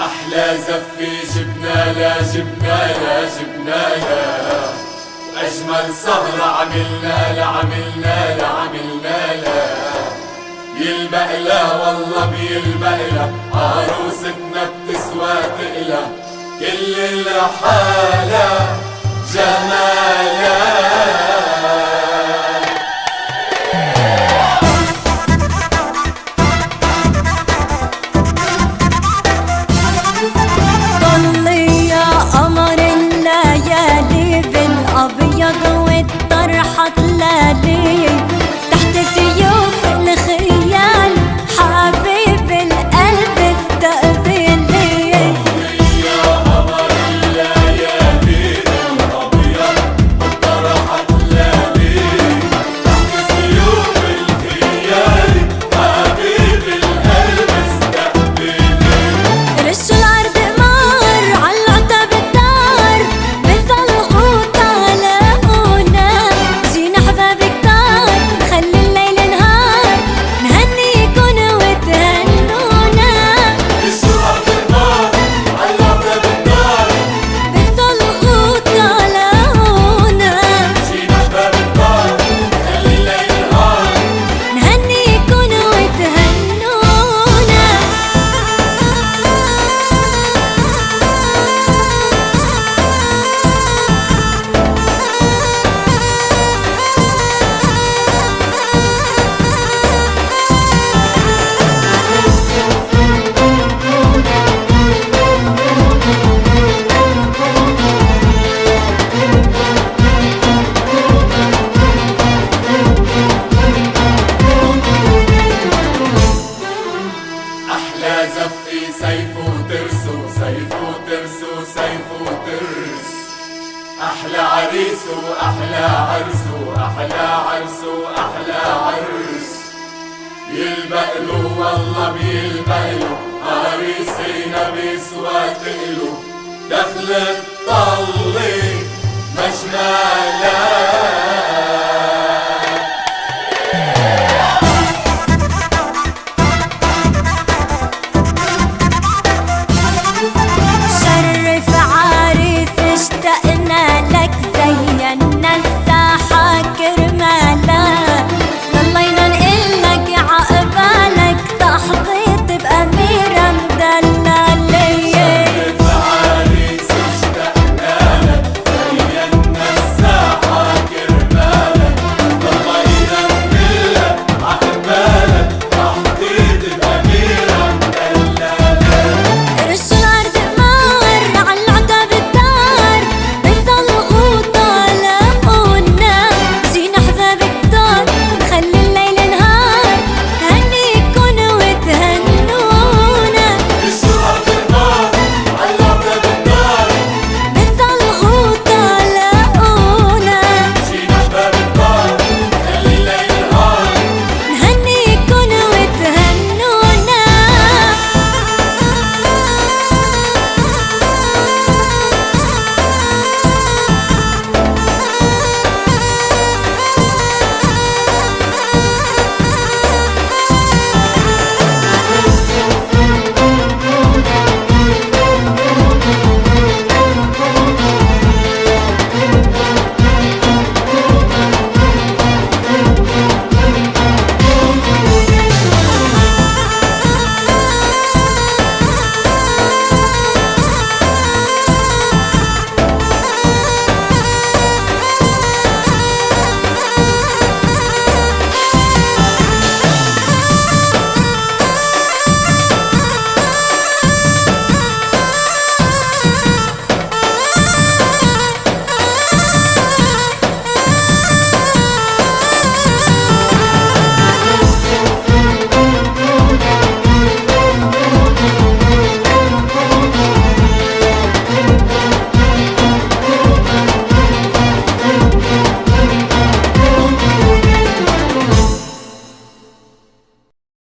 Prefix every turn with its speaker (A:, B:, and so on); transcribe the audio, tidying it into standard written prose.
A: أحلى زفة جبنا لا وأجمل سهرة عملنا لا بيلبقلا والله بيلبقلا عروستنا بتسوى تقلا كل الحالة جمالا.
B: والطرحة تلالي تحت سيوف الخيال حبيب القلب استقبلي.
A: يا قمر الليالي الأبيض والطرحة تلالي تحت سيوف الخيال حبيب القلب استقبلي.
B: رشوا الأرض قمر علقتها بالدار بصلغوا
A: سيف وترس أحلى عريس وأحلى عرس وأحلى عرس وأحلى عرس بيلبقلو والله بيلبقلو عريسينا بيسوى تقلو دخلت طلي مجمالا.